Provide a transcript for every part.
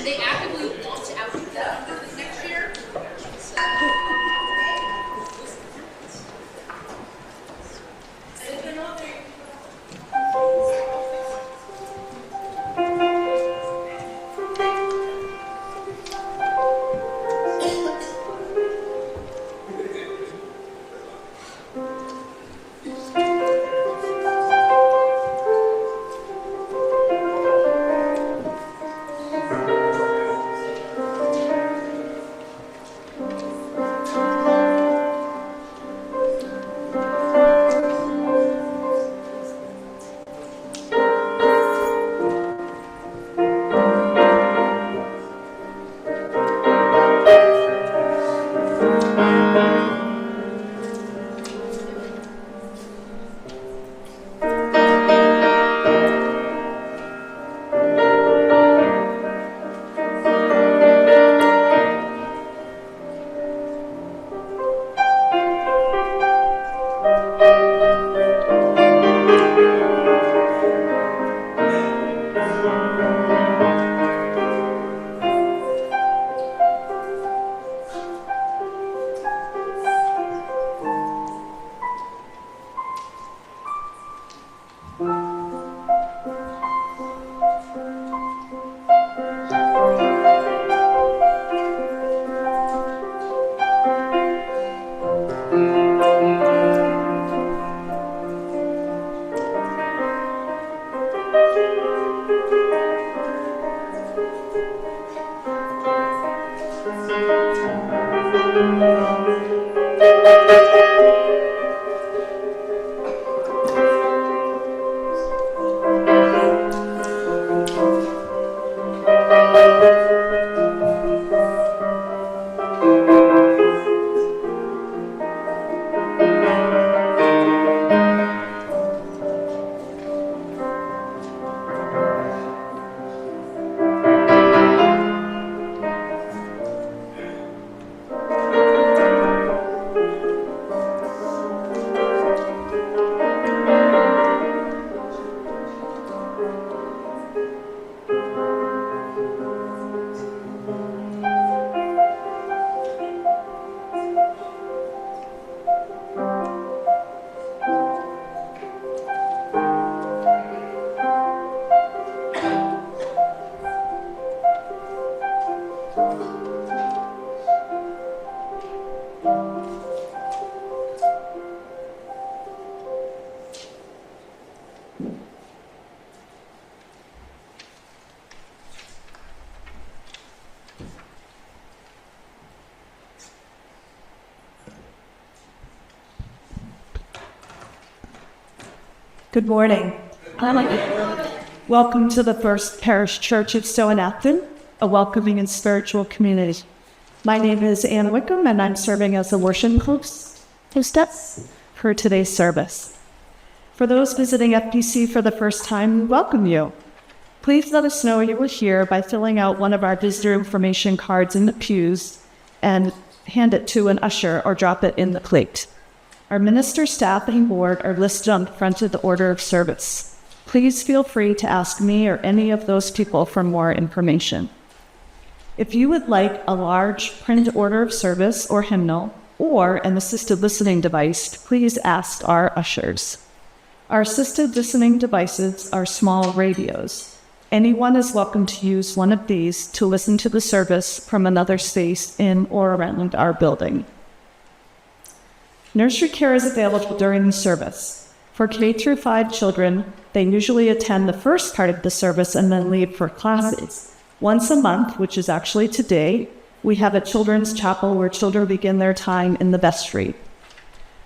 and they actively want to outdo them next year. Good morning. Welcome to the First Parish Church of Stowe and Anthem, a welcoming and spiritual community. My name is Ann Wickham, and I'm serving as the worship hostess for today's service. For those visiting FPC for the first time, we welcome you. Please let us know you were here by filling out one of our visitor information cards in the pews and hand it to an usher or drop it in the plate. Our minister, staff, and board are listed on the front of the order of service. Please feel free to ask me or any of those people for more information. If you would like a large print order of service or hymnal or an assisted listening device, please ask our ushers. Our assisted listening devices are small radios. Anyone is welcome to use one of these to listen to the service from another space in or around our building. Nursery care is available during the service. For K-5 children, they usually attend the first part of the service and then leave for classes. Once a month, which is actually today, we have a children's chapel where children begin their time in the vestry.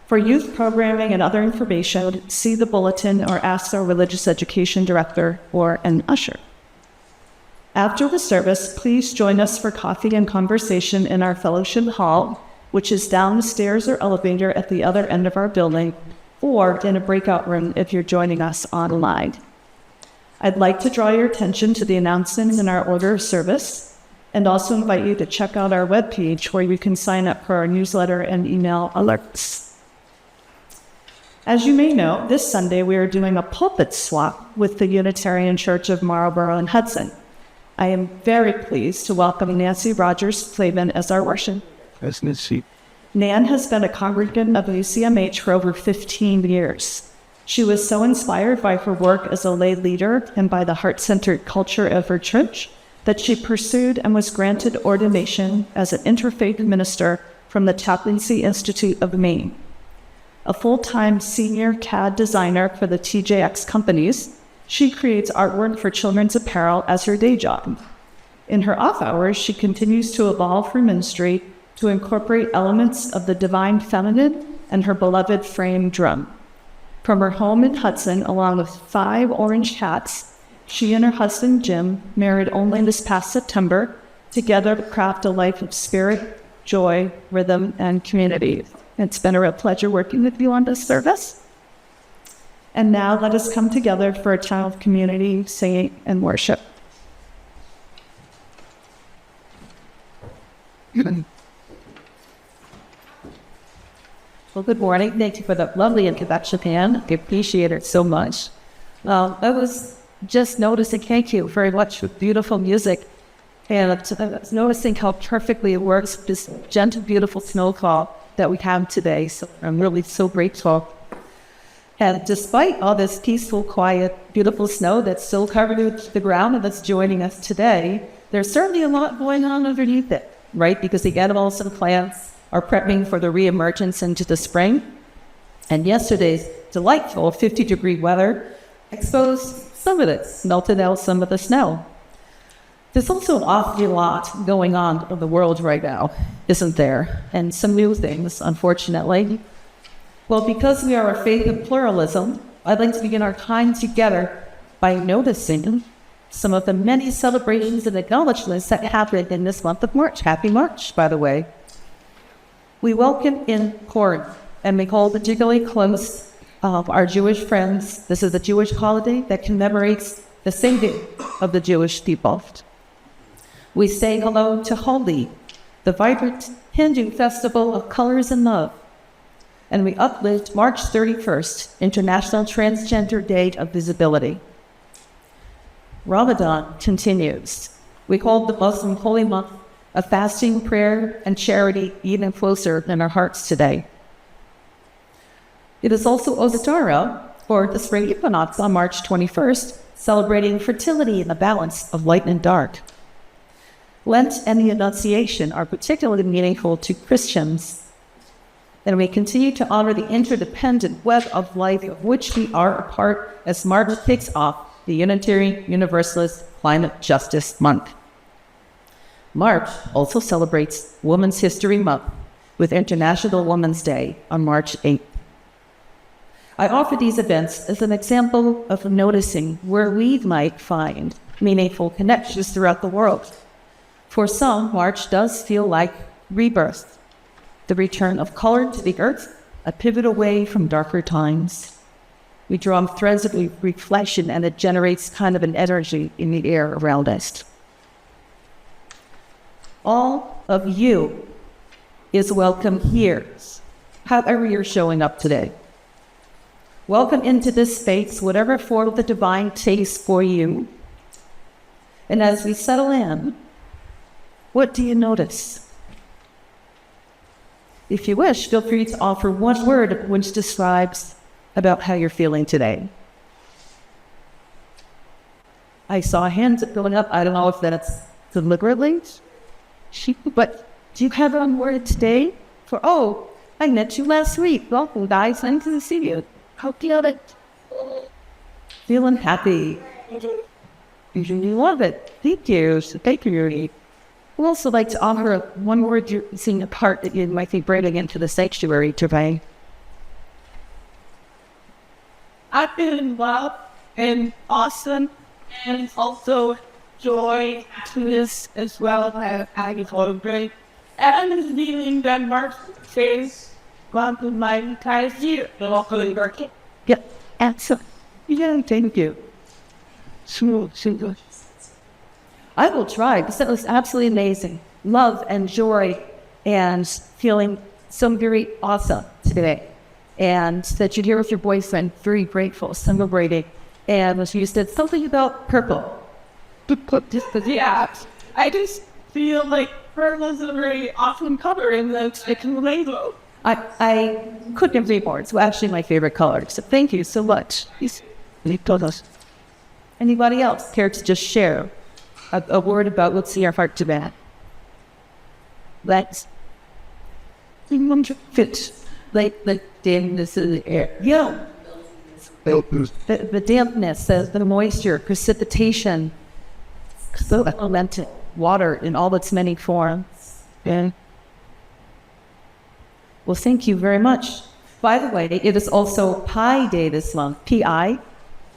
For youth programming and other information, see the bulletin or ask our religious education director or an usher. After the service, please join us for coffee and conversation in our fellowship hall, which is down the stairs or elevator at the other end of our building, or in a breakout room if you're joining us online. I'd like to draw your attention to the announcements in our order of service, and also invite you to check out our webpage where you can sign up for our newsletter and email alerts. As you may know, this Sunday we are doing a pulpit swap with the Unitarian Church of Marlborough and Hudson. I am very pleased to welcome Nancy Rogers Flavin as our worship. That's Nancy. Nan has been a congregant of UCMH for over 15 years. She was so inspired by her work as a lay leader and by the heart-centered culture of her church that she pursued and was granted ordination as an interfaith minister from the Chaplaincy Institute of Maine. A full-time senior CAD designer for the TJX companies, she creates artwork for children's apparel as her day job. In her off hours, she continues to evolve her ministry to incorporate elements of the divine feminine and her beloved frame drum. From her home in Hudson, along with 5 orange hats, she and her husband Jim, married only this past September, together craft a life of spirit, joy, rhythm, and community. It's been a real pleasure working with you on this service. And now let us come together for a time of community, singing, and worship. Well, good morning. Thank you for the lovely introduction, Anne. I appreciate it so much. I was just noticing, thank you very much for beautiful music. And I was noticing how perfectly it works with this gentle, beautiful snowfall that we have today. So I'm really so grateful. And despite all this peaceful, quiet, beautiful snow that's still covered with the ground and that's joining us today, there's certainly a lot going on underneath it, right? Because the animals and plants are prepping for the reemergence into the spring. And yesterday's delightful 50-degree weather exposed some of it, melted out some of the snow. There's also an awful lot going on in the world right now, isn't there? And some new things, unfortunately. Well, because we are a faith of pluralism, I'd like to begin our time together by noticing some of the many celebrations and acknowledgements that happened in this month of March. Happy March, by the way. We welcome in Purim, and we hold particularly close our Jewish friends. This is a Jewish holiday that commemorates the saving of the Jewish people. We say hello to Holi, the vibrant Hindu festival of colors and love. And we uplift March 31st, International Transgender Day of Visibility. Ramadan continues. We hold the Muslim holy month of fasting, prayer, and charity even closer in our hearts today. It is also Ostara, or the spring equinox on March 21st, celebrating fertility and the balance of light and dark. Lent and the Annunciation are particularly meaningful to Christians. And we continue to honor the interdependent web of life of which we are a part as March kicks off the Unitarian Universalist Climate Justice Month. March also celebrates Women's History Month with International Women's Day on March 8th. I offer these events as an example of noticing where we might find meaningful connections throughout the world. For some, March does feel like rebirth, the return of color to the earth, a pivot away from darker times. We draw threads of reflection, and it generates kind of an energy in the air around us. All of you is welcome here, however you're showing up today. Welcome into this space, whatever form the divine takes for you. And as we settle in, what do you notice? If you wish, feel free to offer one word which describes about how you're feeling today. I saw hands going up. I don't know if that's deliberately, but do you have one word today for, oh, I met you last week. Welcome, guys. Nice to see you. Hope you love it. Feeling happy. You love it. Thank you. Thank you. I'd also like to offer one word you're seeing a part that you might be bringing into the sanctuary today. I've been in love and awesome, and also joy, happiness, as well as agriculture. And the feeling that March says, welcome my entire year. Yeah, excellent. Yeah, thank you. I will try, because that was absolutely amazing. Love and joy and feeling so very awesome today. And that you're here with your boyfriend, very grateful, celebrating. And you said something about purple. Yeah, I just feel like prayer was a very awesome color in the rainbow. I couldn't agree more. It's actually my favorite color. So thank you so much. Anybody else care to just share a word about what's in your heart to that? Let's fit like dampness in the air. Yeah. The dampness, the moisture, precipitation, so elemental water in all its many forms. Yeah. Well, thank you very much. By the way, it is also Pi Day this month. Pi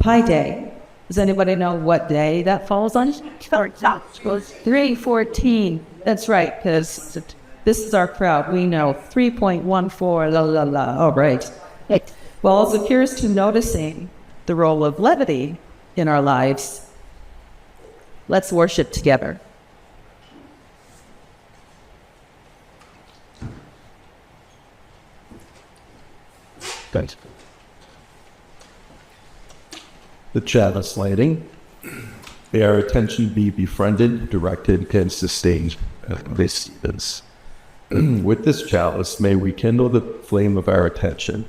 Day. Does anybody know what day that falls on? 3/14. That's right, because this is our crowd. We know 3.14. La la la. All right. Well, as appears to noticing the role of levity in our lives, let's worship together. Good. The Chalice lighting. May our attention be befriended, directed, and sustained. This is. With this chalice, may we kindle the flame of our attention,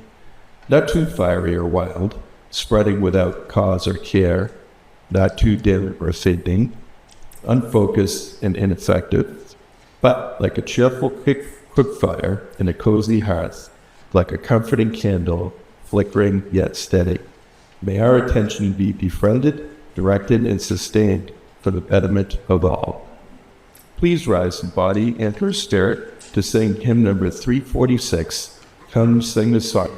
not too fiery or wild, spreading without cause or care, not too dim or fading, unfocused and ineffective, but like a cheerful quick fire in a cozy hearth, like a comforting candle, flickering yet steady. May our attention be befriended, directed, and sustained for the betterment of all. Please rise in body and through spirit to sing hymn number 346, Come Sing the Song.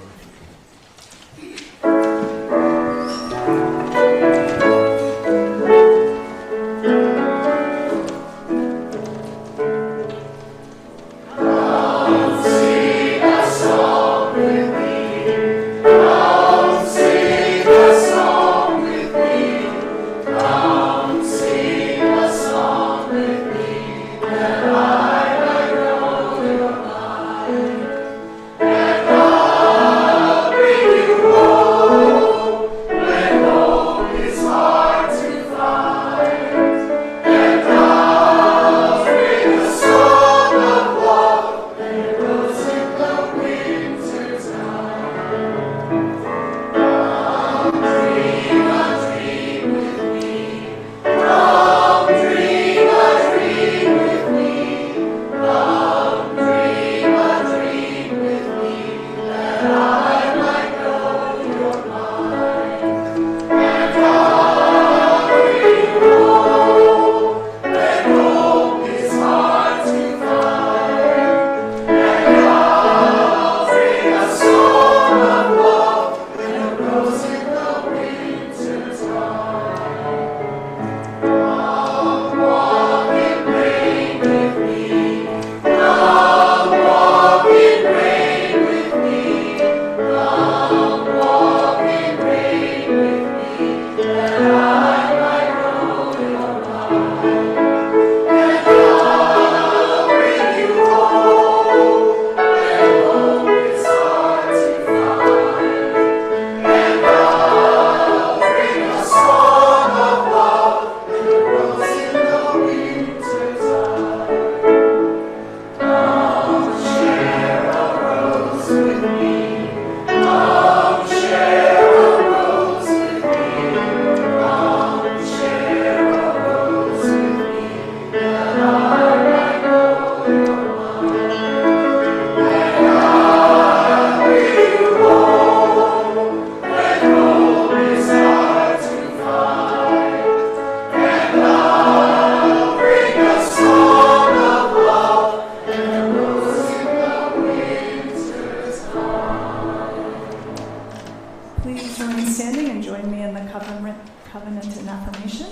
Covenant and Affirmation.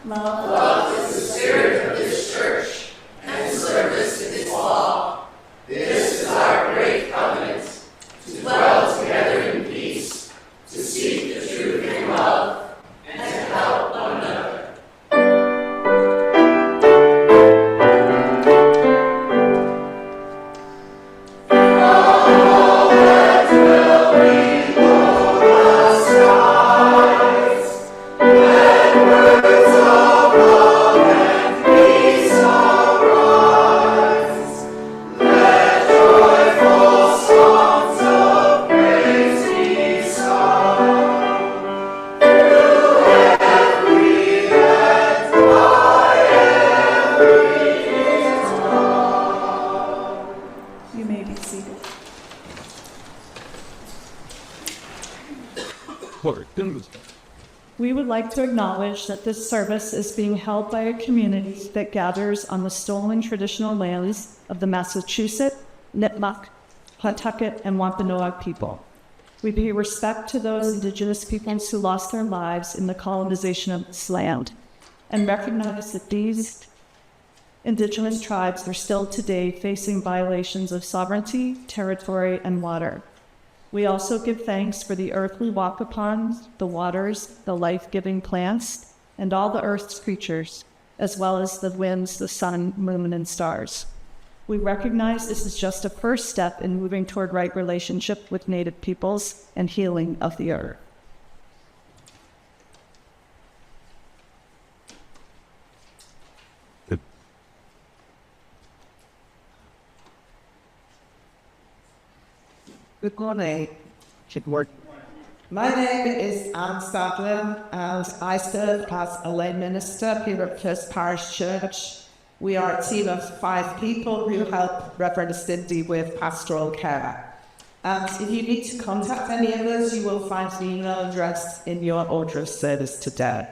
Love is the spirit of this church and service to its law. This is our great covenant, to dwell together in peace, to seek the truth in love, and to help one another. Let words of We would like to acknowledge that this service is being held by a community that gathers on the stolen traditional lands of the Massachusetts, Nipmuc, Pawtucket, and Wampanoag people. We pay respect to those Indigenous peoples who lost their lives in the colonization of this land and recognize that these Indigenous tribes are still today facing violations of sovereignty, territory, and water. We also give thanks for the earth we walk upon, the waters, the life-giving plants, and all the earth's creatures, as well as the winds, the sun, moon, and stars. We recognize this is just a first step in moving toward right relationship with Native peoples and healing of the earth. Good morning. My name is Anne Stadlin, and I serve as a lay minister here at First Parish Church. We are a team of 5 people who help Reverend Cindy with pastoral care. And if you need to contact any of us, you will find the email address in your order of service today.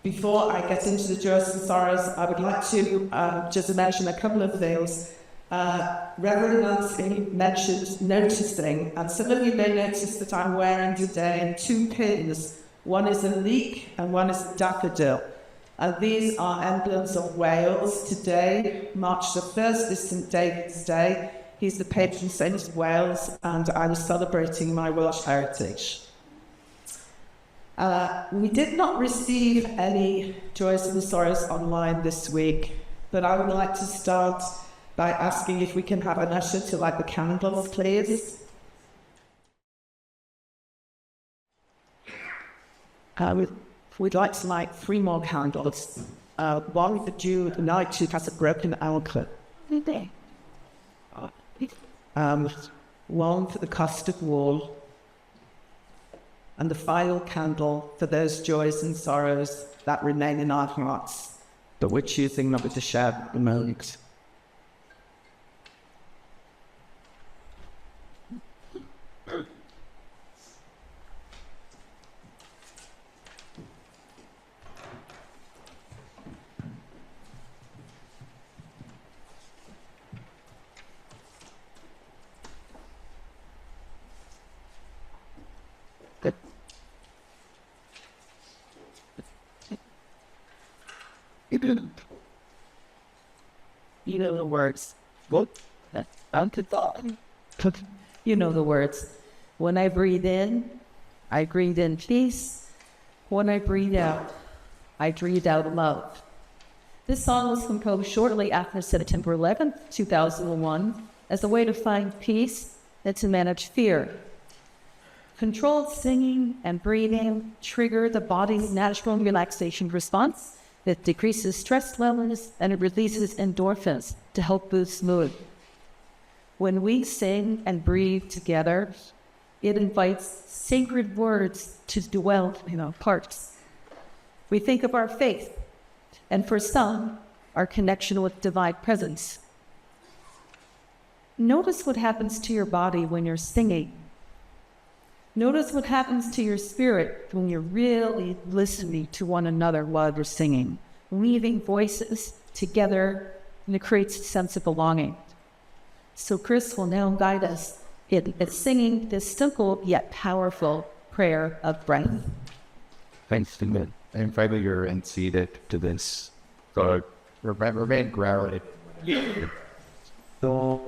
Before I get into the joys and sorrows, I would like to just mention a couple of things. Reverend Nancy mentioned noticing, and some of you may notice that I'm wearing today 2 pins. One is a leek and one is a daffodil. And these are emblems of Wales. Today, March the 1st, is St David's Day. He's the patron saint of Wales, and I was celebrating my Welsh heritage. We did not receive any joys and sorrows online this week, but I would like to start by asking if we can have an usher to light the candles, please. We'd like to light 3 more candles. One for Jude, the knight who has a broken ankle. One for the custard wall. And the final candle for those joys and sorrows that remain in our hearts, but we're choosing not to share at the moment. You know the words. What? You know the words. When I breathe in, I breathe in peace. When I breathe out, I breathe out love. This song was composed shortly after September 11th, 2001, as a way to find peace and to manage fear. Controlled singing and breathing trigger the body's natural relaxation response that decreases stress levels and it releases endorphins to help boost mood. When we sing and breathe together, it invites sacred words to dwell in our hearts. We think of our faith, and for some, our connection with divine presence. Notice what happens to your body when you're singing. Notice what happens to your spirit when you're really listening to one another while you're singing, weaving voices together, and it creates a sense of belonging. So Chris will now guide us in singing this simple yet powerful prayer of breath. Thanks, Stephen. I invite you and seated to this. So remain grounded. So,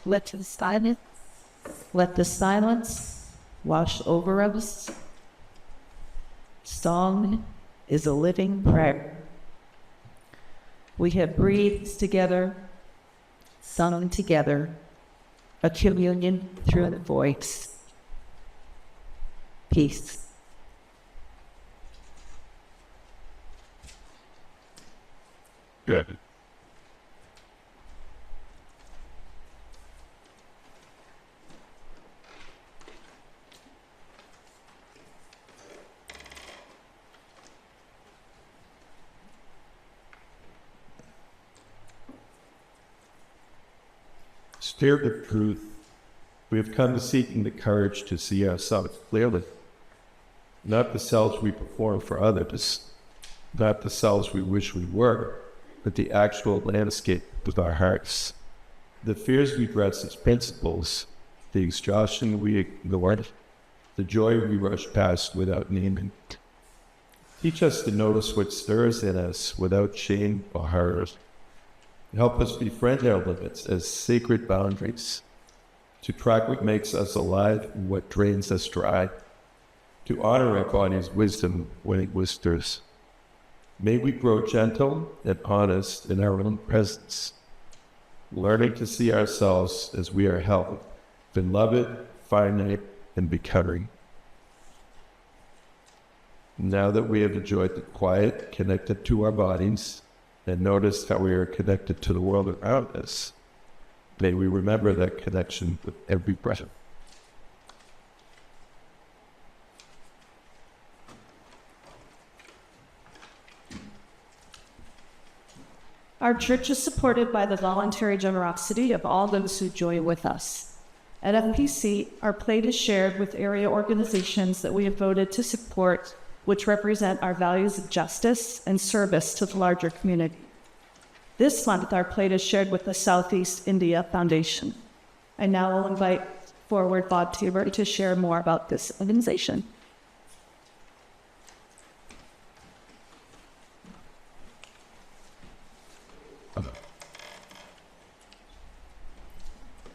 Let the silence wash over us. Song is a living prayer. We have breathed together, sung together, a communion through the voice. Peace. Good. Spirit of truth, we have come to seeking the courage to see ourselves clearly, not the selves we perform for others, not the selves we wish we were, but the actual landscape of our hearts. The fears we dress as principles, the exhaustion we ignored, the joy we rush past without naming. Teach us to notice what stirs in us without shame or horror. Help us befriend our limits as sacred boundaries, to track what makes us alive and what drains us dry, to honor our body's wisdom when it whispers. May we grow gentle and honest in our own presence, learning to see ourselves as we are held, beloved, finite, and becoming. Now that we have enjoyed the quiet connected to our bodies and noticed how we are connected to the world around us, may we remember that connection with every breath. Our church is supported by the voluntary generosity of all those who join with us. At FPC, our plate is shared with area organizations that we have voted to support, which represent our values of justice and service to the larger community. This month, our plate is shared with the Southeast India Foundation. I now will invite forward Bob Tabor to share more about this organization.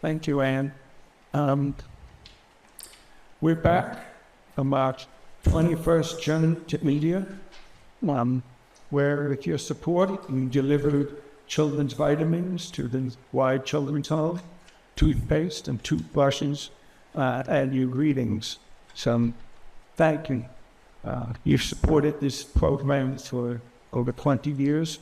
Thank you, Anne. We're back from our 21st journey to media, where with your support, we delivered children's vitamins to the wide children's home, toothpaste and toothbrushes, and your greetings. So thank you. You've supported this program for over 20 years.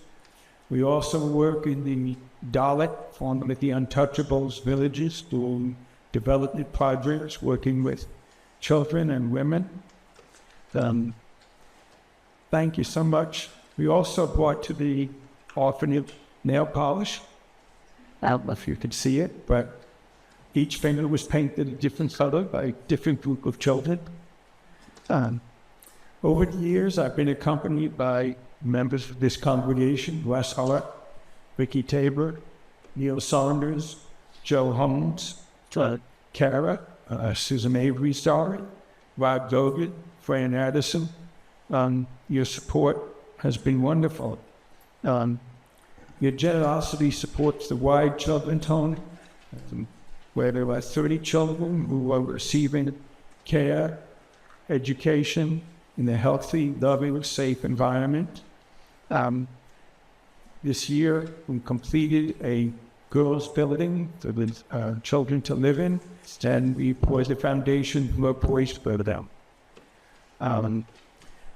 We also work in the Dalit, formerly the Untouchables villages, doing development projects, working with children and women. Thank you so much. We also brought to the orphanage nail polish. I don't know if you could see it, but each finger was painted a different color by a different group of children. Over the years, I've been accompanied by members of this congregation: Wes Hart, Vicky Tabor, Neil Saunders, Joe Holmes, Kara, Susan Avery's daughter, Rob Dogan, Fran Addison. Your support has been wonderful. Your generosity supports the wide children's home, where there are 30 children who are receiving care, education in a healthy, loving, safe environment. This year, we completed a girls' building for the children to live in, and we poured the foundation for a place for them.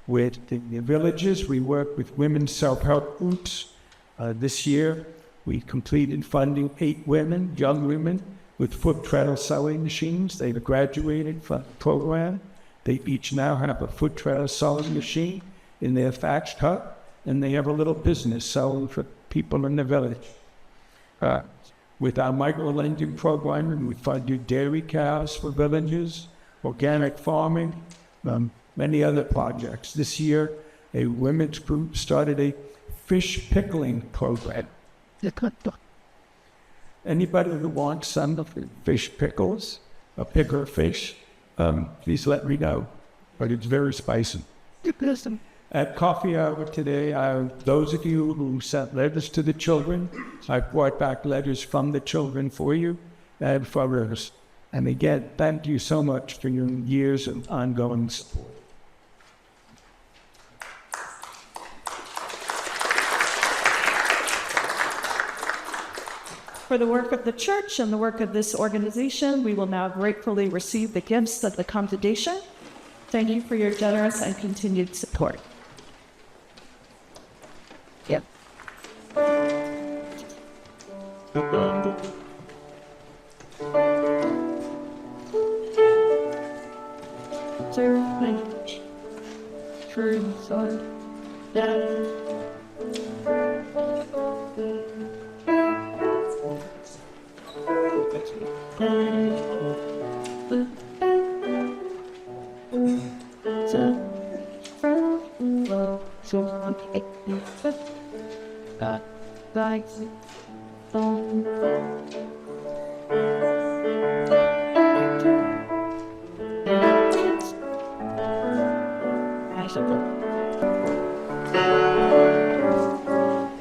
With the villages, we work with women's self-help groups. This year, we completed funding 8 women, young women, with foot treadle sewing machines. They've graduated from the program. They each now have a foot treadle sewing machine in their thatched hut, and they have a little business selling for people in the village. With our micro-lending program, we funded dairy cows for villages, organic farming, many other projects. This year, a women's group started a fish pickling program. Anybody who wants some fish pickles, a picker fish, please let me know. But it's very spicy. At coffee hour today, those of you who sent letters to the children, I brought back letters from the children for you. and for us. And again, thank you so much for your years of ongoing support. For the work of the church and the work of this organization, we will now gratefully receive the gifts of the congregation. Thank you for your generous and continued support. Yep.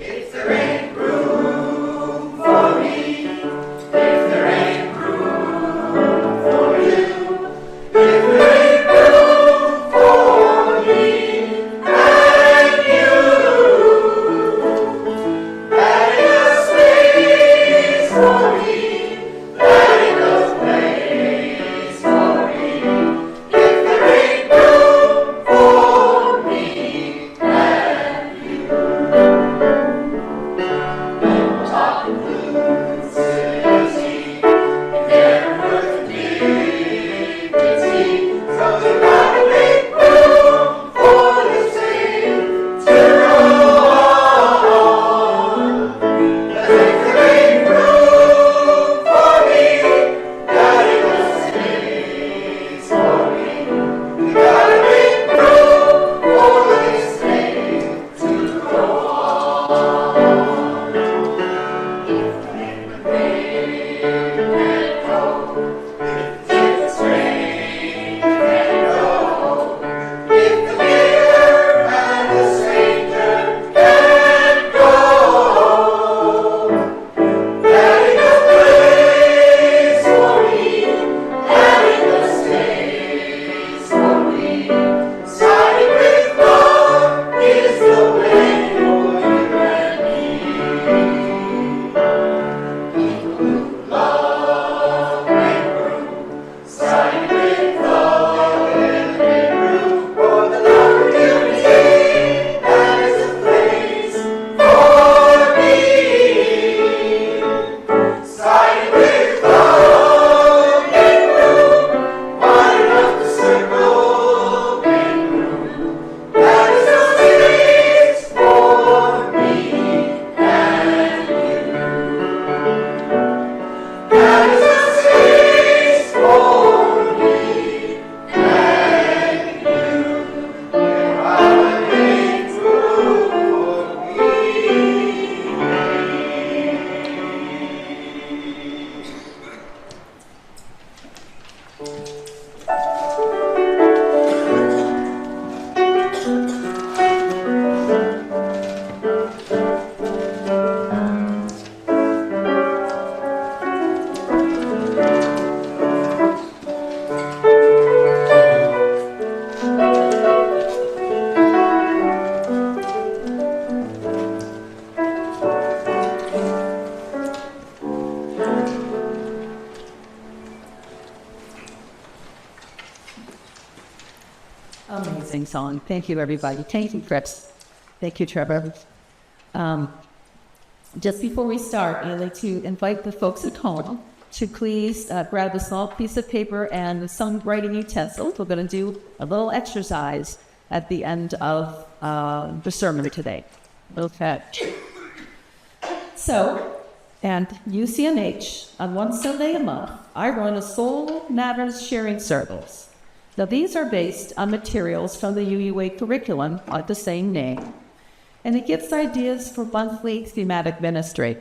If there ain't room for me, if there ain't room for you, if there ain't room for me and you, that ain't a space for me, that ain't a place for me. If there ain't room for me and you, no talking blues, CLT, never worth dignity. So they gotta make room for the same to go on. 'Cause if there ain't room for me, that ain't a space for me. They gotta make room for this thing to go on. If the name can go, if the ticket's strange can go, if the mirror and the stranger can go, that ain't a place for me, that ain't a space for me. Siding with love is the way for you and me. Love and room, siding with love and room for the love community. That is a place for me. Siding with love and room, wide enough to circle and room. That is a space for me and you. That is a space for me and you. Where I would make room for Amazing song. Thank you, everybody. Thank you, Fritz. Thank you, Trevor. Just before we start, I'd like to invite the folks at home to please grab a small piece of paper and some writing utensils. We're going to do a little exercise at the end of the sermon today. Okay. So, and UCMH, on one Sunday a month, I run a Soul Matters sharing circles. Now, these are based on materials from the UUA curriculum of the same name, and it gives ideas for monthly thematic ministry.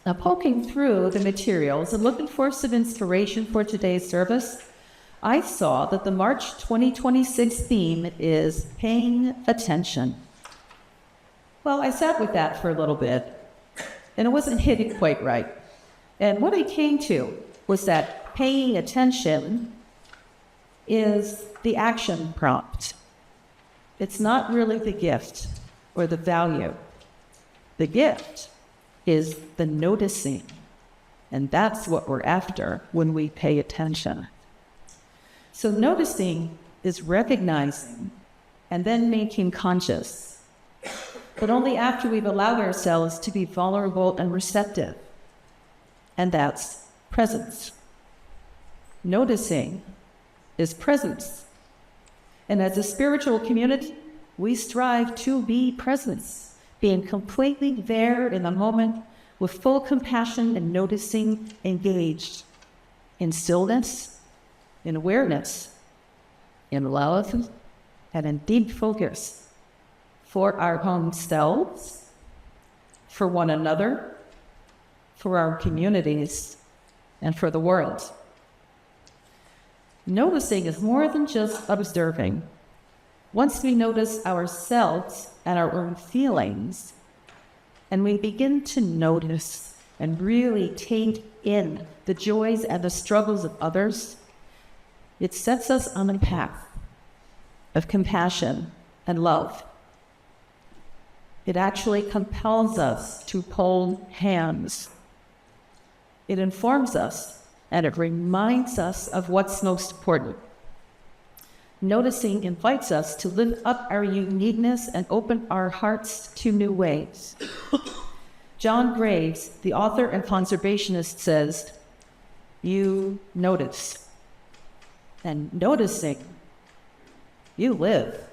Now, poking through the materials and looking for some inspiration for today's service, I saw that the March 2026 theme is paying attention. Well, I sat with that for a little bit, and it wasn't hitting quite right. And what I came to was that paying attention is the action prompt. It's not really the gift or the value. The gift is the noticing. And that's what we're after when we pay attention. So noticing is recognizing and then making conscious, but only after we've allowed ourselves to be vulnerable and receptive. And that's presence. Noticing is presence. And as a spiritual community, we strive to be presence, being completely there in the moment with full compassion and noticing, engaged in stillness, in awareness, in love, and in deep focus for our own selves, for one another, for our communities, and for the world. Noticing is more than just observing. Once we notice ourselves and our own feelings, and we begin to notice and really take in the joys and the struggles of others, it sets us on a path of compassion and love. It actually compels us to hold hands. It informs us and it reminds us of what's most important. Noticing invites us to lift up our uniqueness and open our hearts to new ways. John Graves, the author and conservationist, says, "You notice. And noticing, you live."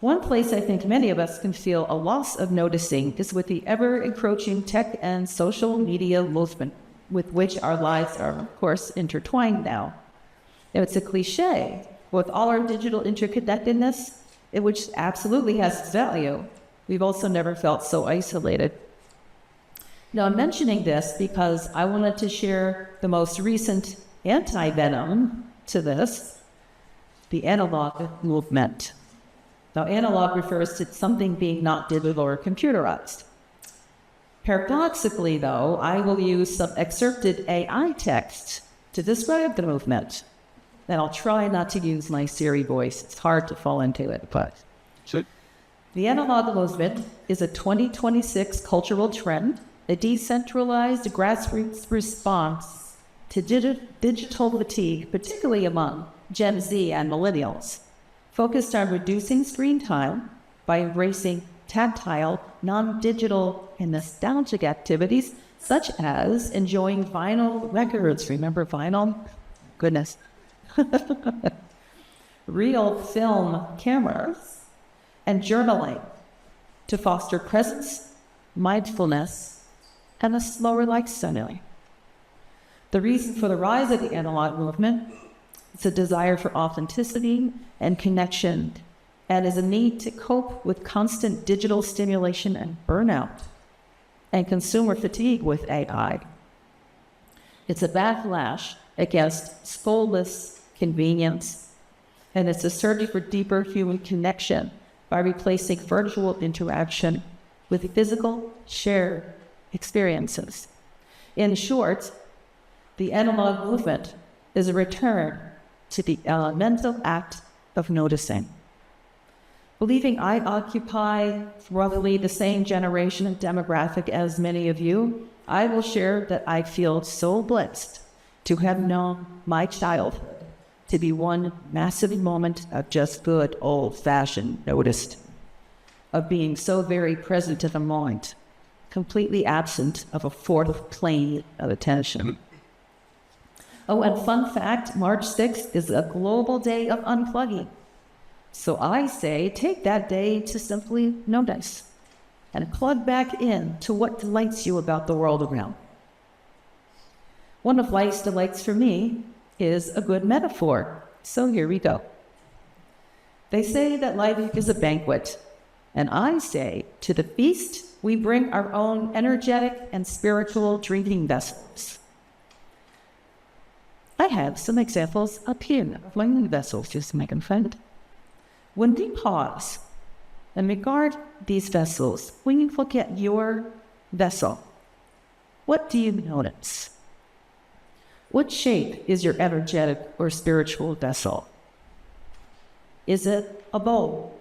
One place I think many of us can feel a loss of noticing is with the ever-encroaching tech and social media movement with which our lives are, of course, intertwined now. It's a cliche. With all our digital interconnectedness, which absolutely has its value, we've also never felt so isolated. Now, I'm mentioning this because I wanted to share the most recent anti-venom to this, the analog movement. Now, analog refers to something being not digital or computerized. Paradoxically, though, I will use some excerpted AI text to describe the movement. And I'll try not to use my Siri voice. It's hard to fall into it, but... The analog movement is a 2026 cultural trend, a decentralized grassroots response to digital fatigue, particularly among Gen Z and millennials, focused on reducing screen time by embracing tactile, non-digital, and nostalgic activities, such as enjoying vinyl records. Remember vinyl? Goodness. Real film cameras, and journaling to foster presence, mindfulness, and a slower lifestyle. The reason for the rise of the analog movement is a desire for authenticity and connection, and is a need to cope with constant digital stimulation and burnout, and consumer fatigue with AI. It's a backlash against soulless convenience, and it's a search for deeper human connection by replacing virtual interaction with physical shared experiences. In short, the analog movement is a return to the elemental act of noticing. Believing I occupy roughly the same generation and demographic as many of you, I will share that I feel so blessed to have known my childhood to be one massive moment of just good old-fashioned noticed, of being so very present in the moment, completely absent of a fourth plane of attention. Oh, and fun fact, March 6th is a global day of unplugging. So I say, take that day to simply notice and plug back in to what delights you about the world around. One of life's delights for me is a good metaphor. So here we go. They say that life is a banquet, and I say, to the feast, we bring our own energetic and spiritual drinking vessels. I have some examples up here of drinking vessels, just to make them fun. When we pause and regard these vessels, when you look at your vessel, What do you notice? What shape is your energetic or spiritual vessel? Is it a bowl?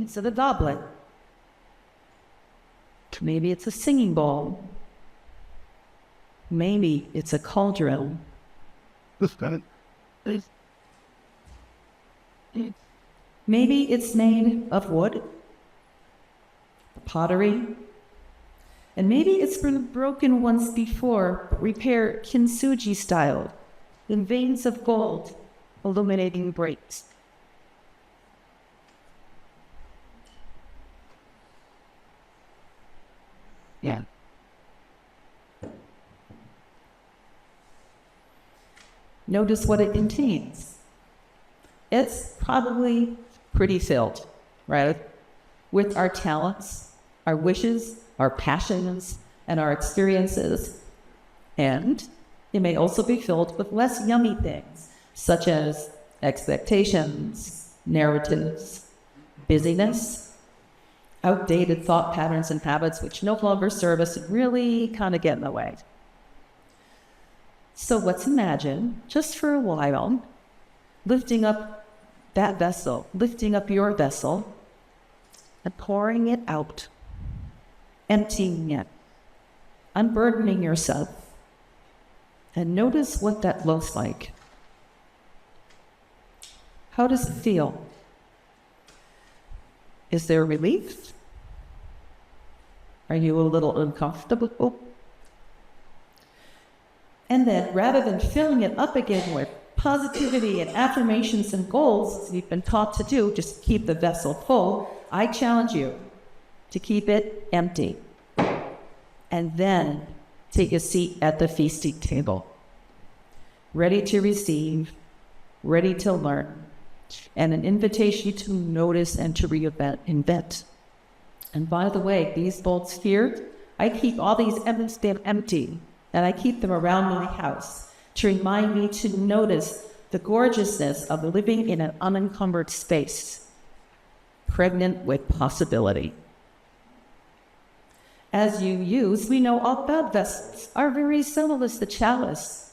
Is it a goblet? Maybe it's a singing bowl. Maybe it's a cauldron. Maybe it's made of wood, pottery, and maybe it's been broken once before, repair kintsugi style, in veins of gold, illuminating breaks. Yeah. Notice what it contains. It's probably pretty filled, right? With our talents, our wishes, our passions, and our experiences. And it may also be filled with less yummy things, such as expectations, narratives, busyness, outdated thought patterns and habits which no longer serve us and really kind of get in the way. So let's imagine, just for a while, lifting up that vessel, lifting up your vessel, and pouring it out, emptying it, unburdening yourself, and notice what that looks like. How does it feel? Is there relief? Are you a little uncomfortable? And then, rather than filling it up again with positivity and affirmations and goals, as you've been taught to do, just keep the vessel full, I challenge you to keep it empty. And then take a seat at the feasting table, ready to receive, ready to learn, and an invitation to notice and to reinvent. And by the way, these bowls here, I keep all these empty, and I keep them around my house to remind me to notice the gorgeousness of living in an unencumbered space, pregnant with possibility. As you use, we know all about vessels are very similar to the chalice,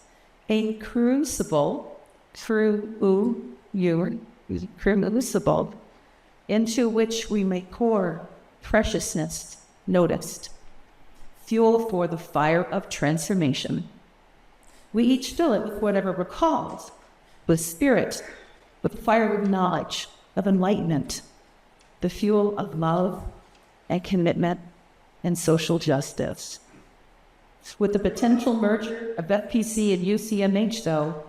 a crUUcible, crUUcible, into which we may pour preciousness noticed, fuel for the fire of transformation. We each fill it with whatever we're called, with spirit, with the fire of knowledge, of enlightenment, the fuel of love and commitment and social justice. With the potential merger of FPC and UCMH, though,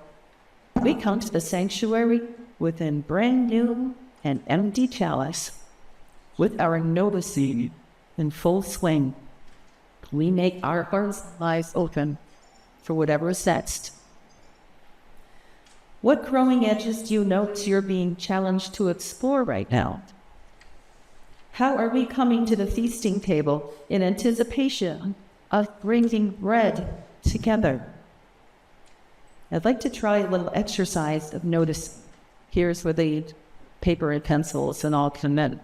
we come to the sanctuary within brand new and empty chalice. With our noticing in full swing, we make our hearts and eyes open for whatever is next. What growing edges do you notice you're being challenged to explore right now? How are we coming to the feasting table in anticipation of bringing bread together? I'd like to try a little exercise of notice. Here's where the paper and pencils and all come in.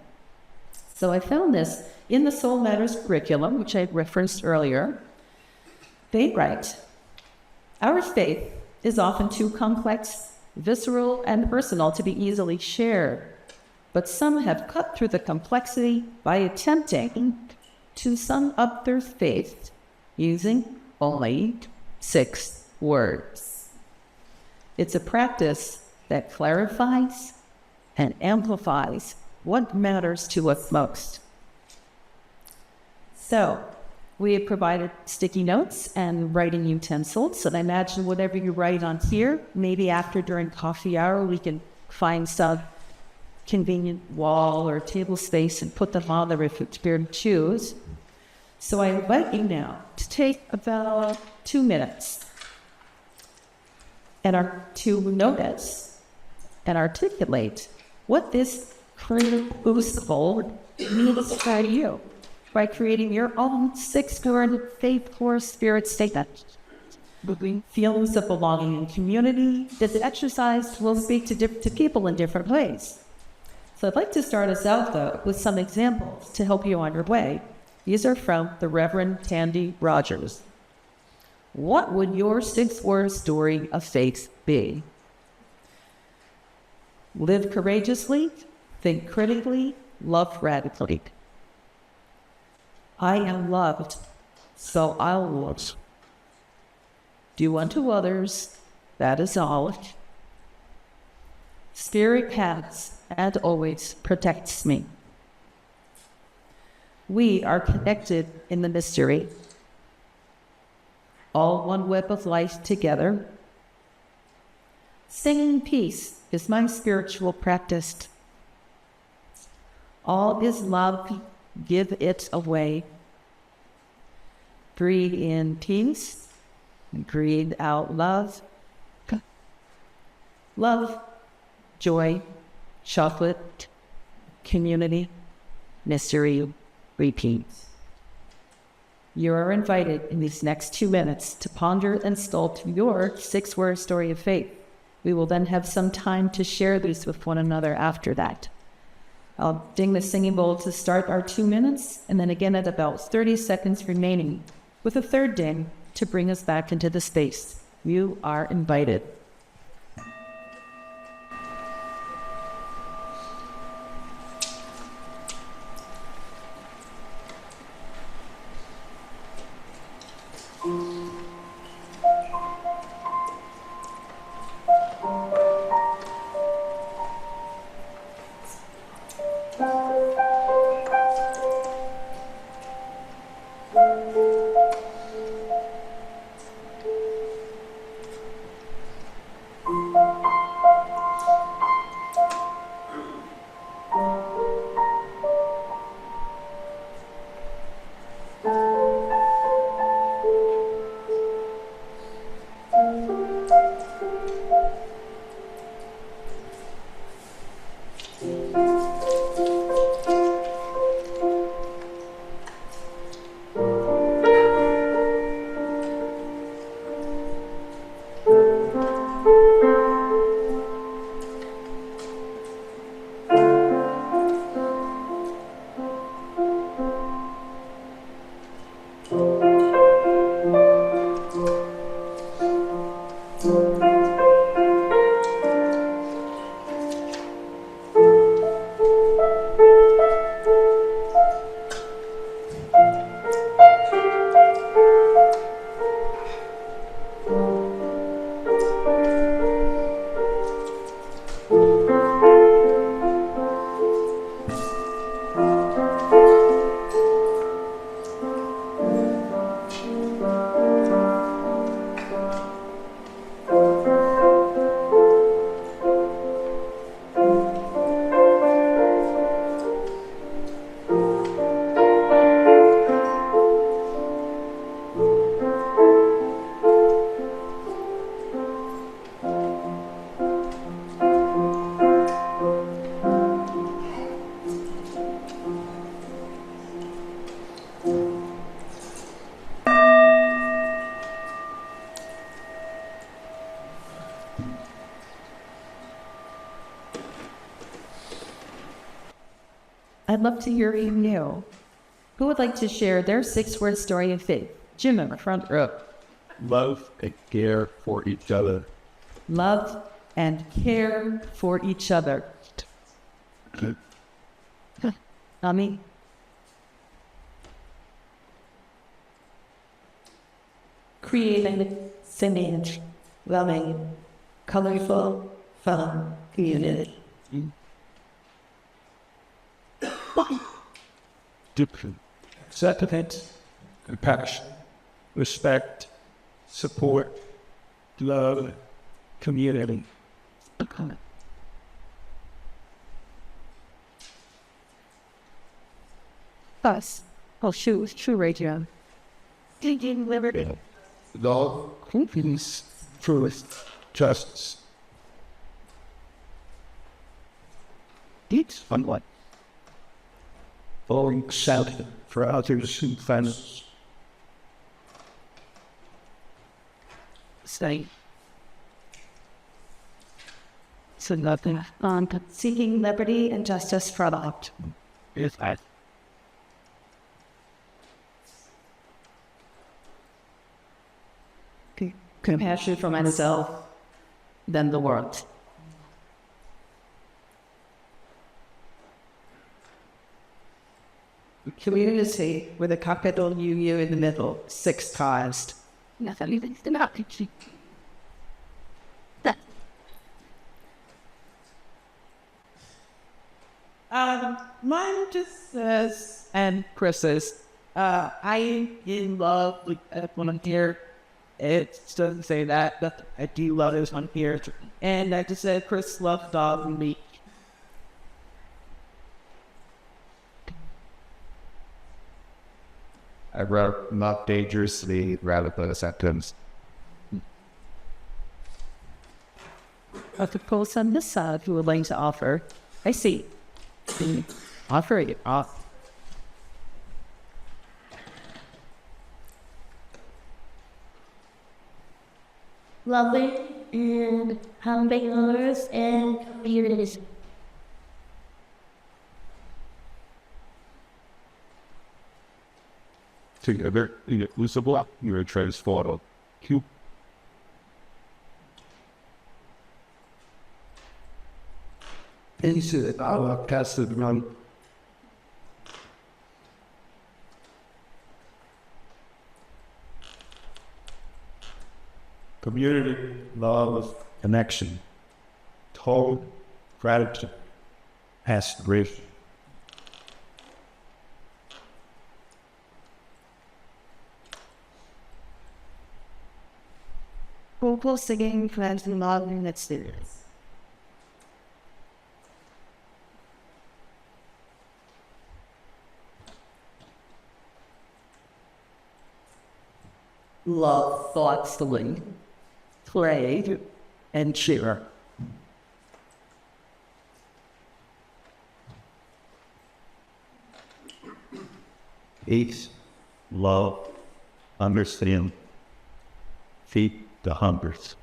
So I found this in the Soul Matters curriculum, which I referenced earlier. They write, our faith is often too complex, visceral, and personal to be easily shared. But some have cut through the complexity by attempting to sum up their faith using only 6 words. It's a practice that clarifies and amplifies what matters to us most. So, we have provided sticky notes and writing utensils, and I imagine whatever you write on here, maybe after during coffee hour, we can find some convenient wall or table space and put them on there if it's fair to choose. So I invite you now to take about 2 minutes and to notice and articulate what this crUUcible means for you by creating your own 6-word faith core spirit statement. Feelings of belonging and community. This exercise will speak to people in different ways. So I'd like to start us out, though, with some examples to help you on your way. These are from the Reverend Tandy Rogers. What would your 6-word story of faith be? Live courageously, think critically, love radically. I am loved, so I'll love. Do unto others, that is all. Spirit has and always protects me. We are connected in the mystery. All one web of life together. Singing peace is my spiritual practice. All is love, give it away. Breathe in peace, and breathe out love. Love, joy, chocolate, community, mystery, repeat. You are invited in these next 2 minutes to ponder and sculpt your 6-word story of faith. We will then have some time to share these with one another after that. I'll ding the singing bowl to start our 2 minutes, and then again at about 30 seconds remaining, with a third ding to bring us back into the space. You are invited. I'd love to hear from you. Who would like to share their 6-word story of faith? Jim in the front row. Love and care for each other. Love and care for each other. Nami? Creating, singing, loving, colorful, fun community. Acceptance, compassion, respect, support, love, community. Us. Oh, shoot, radio. Digging liberty. Love, peace, truth, justice. It's fun one. Following shout for others who find us. Stay. So nothing. Seeking liberty and justice for all. Is that? Compassion for myself, then the world. Community with a capital UU in the middle, 6 times. Nothing about it. Mine just says, and Chris says, I in love with everyone here. It doesn't say that, but I do love this one here. And I just said, Chris loves dog and me. I wrote not dangerously rather than a sentence. Of the post on this side who would like to offer. I see. Offer it. Loving and helping others and communities. Together, UCMH, you're transformed. Q. Into our passive run. Community, love, connection, total gratitude, aspiration. Vocal singing, friends, and love in its students. Love thoughtfully, play, and cheer. Peace, love, understand, feed the hungers.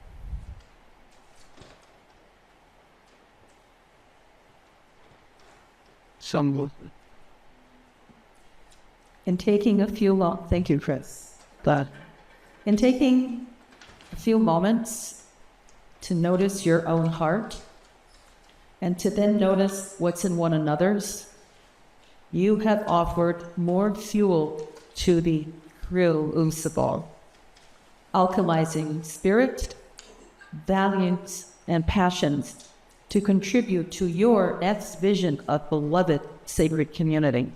Some In taking a few thank you, Chris. In taking a few moments to notice your own heart and to then notice what's in one another's, you have offered more fuel to the crUUcible, alchemizing spirit, values, and passions to contribute to your next vision of beloved sacred community.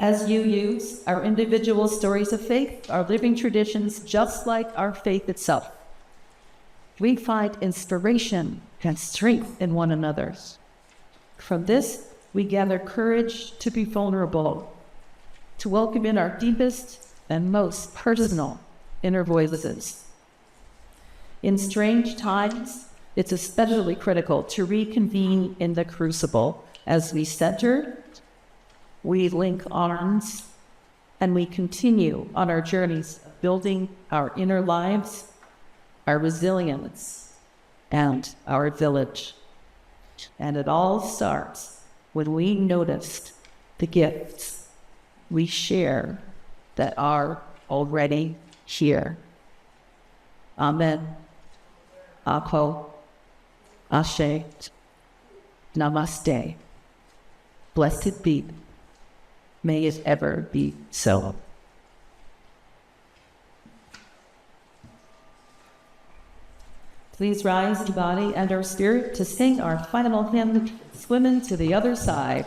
As UUs, our individual stories of faith are living traditions just like our faith itself. We find inspiration and strength in one another's. From this, we gather courage to be vulnerable, to welcome in our deepest and most personal inner voices. In strange times, it's especially critical to reconvene in the crucible as we center, we link arms, and we continue on our journeys of building our inner lives, our resilience, and our village. And it all starts when we noticed the gifts we share that are already here. Amen. Ako. Ashe. Namaste. Blessed be. May it ever be so. Please rise in body and our spirit to sing our final hymn, Swimming to the Other Side.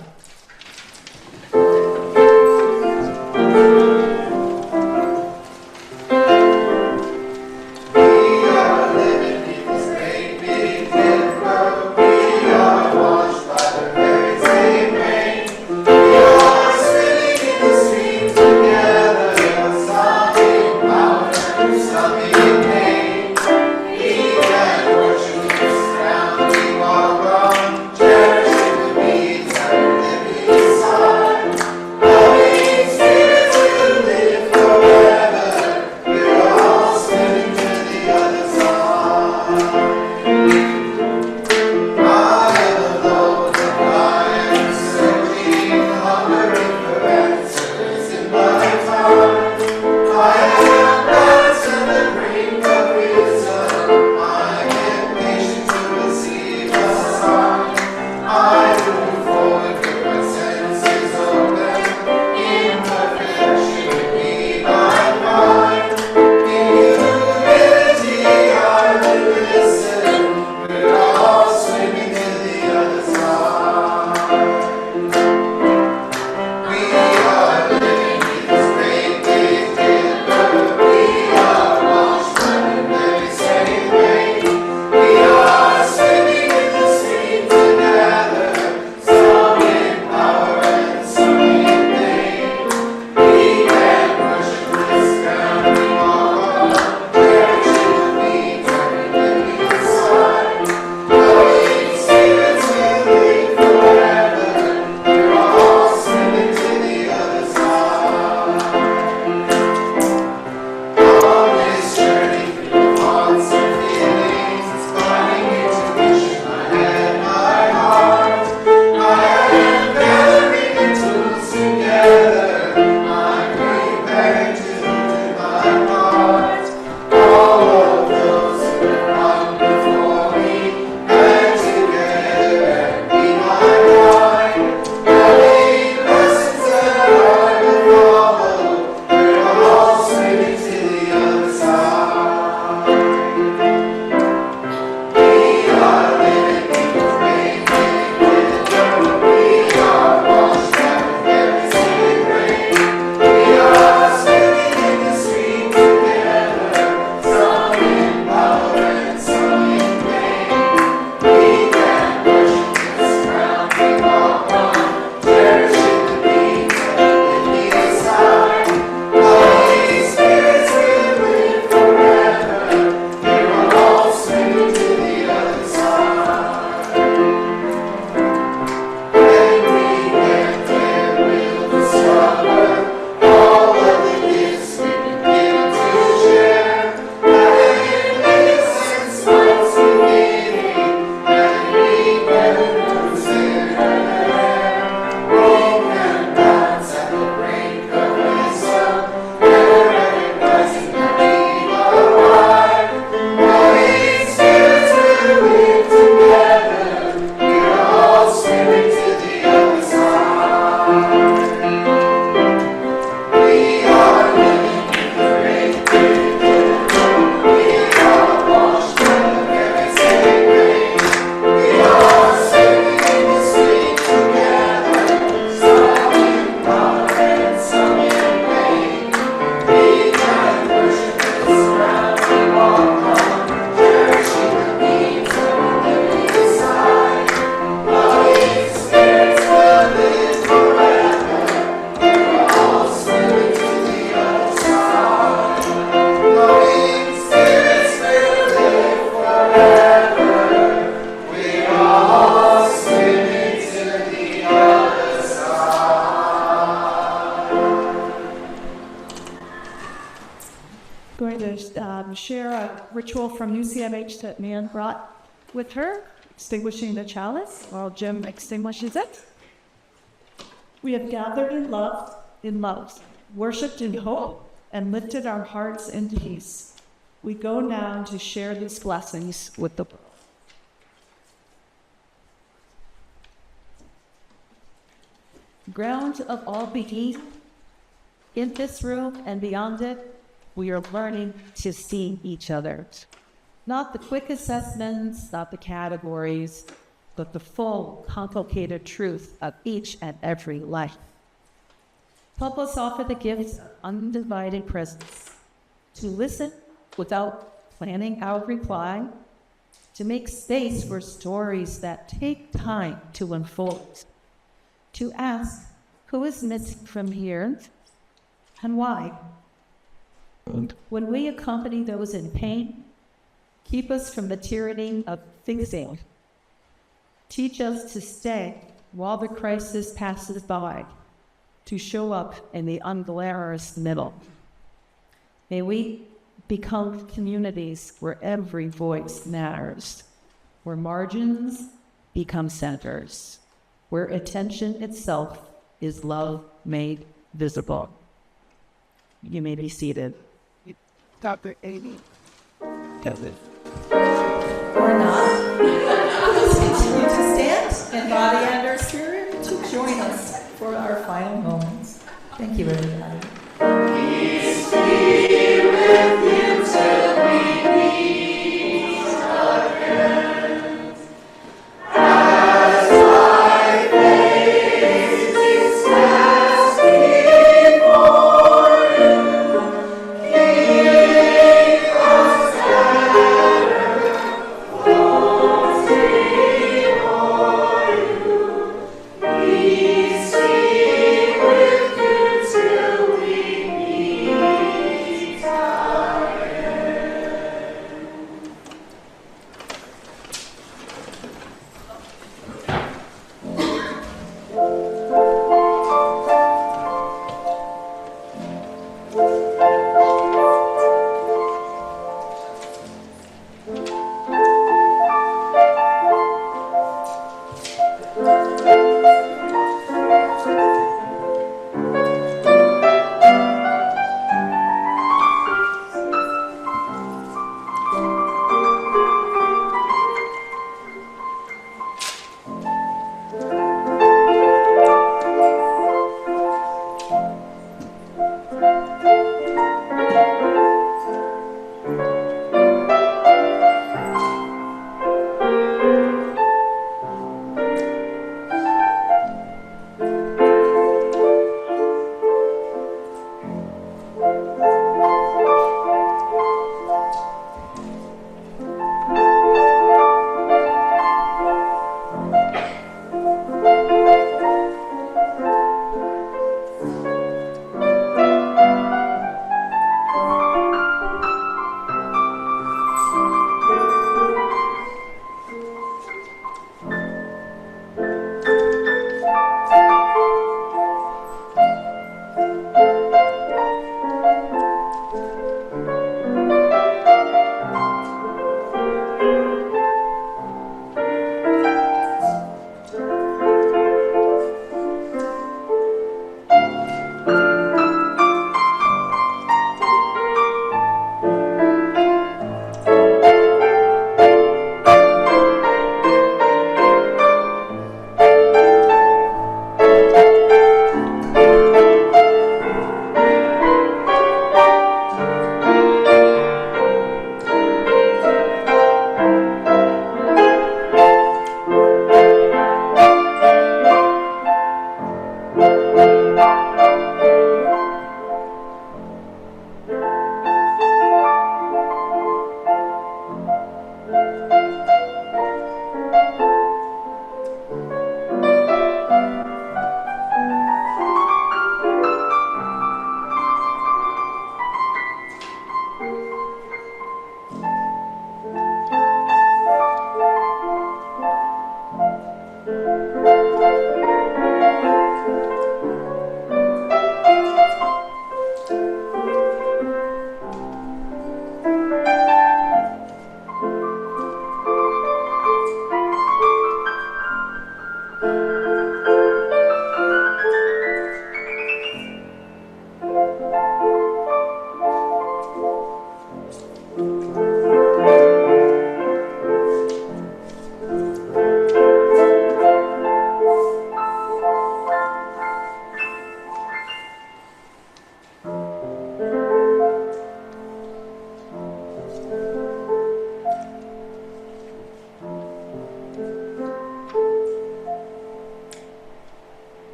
Cherish the beats and living side. going to share a ritual from UCMH that Nan brought with her, extinguishing the chalice while Jim extinguishes it. We have gathered in love, worshipped in hope, and lifted our hearts in peace. We go now to share these blessings with the world. Ground of all being, in this room and beyond it, we are learning to see each other. Not the quick assessments, not the categories, but the full, complicated truth of each and every life. Help us offer the gifts of undivided presence, to listen without planning our reply, to make space for stories that take time to unfold, to ask who is missing from here and why. When we accompany those in pain, keep us from the tyranny of fixing. Teach us to stay while the crisis passes by, to show up in the unglamorous middle. May we become communities where every voice matters, where margins become centers, where attention itself is love made visible. You may be seated. Dr. Amy. Or not. Please continue to stand in body and our spirit to join us for our final moments. Thank you, everybody.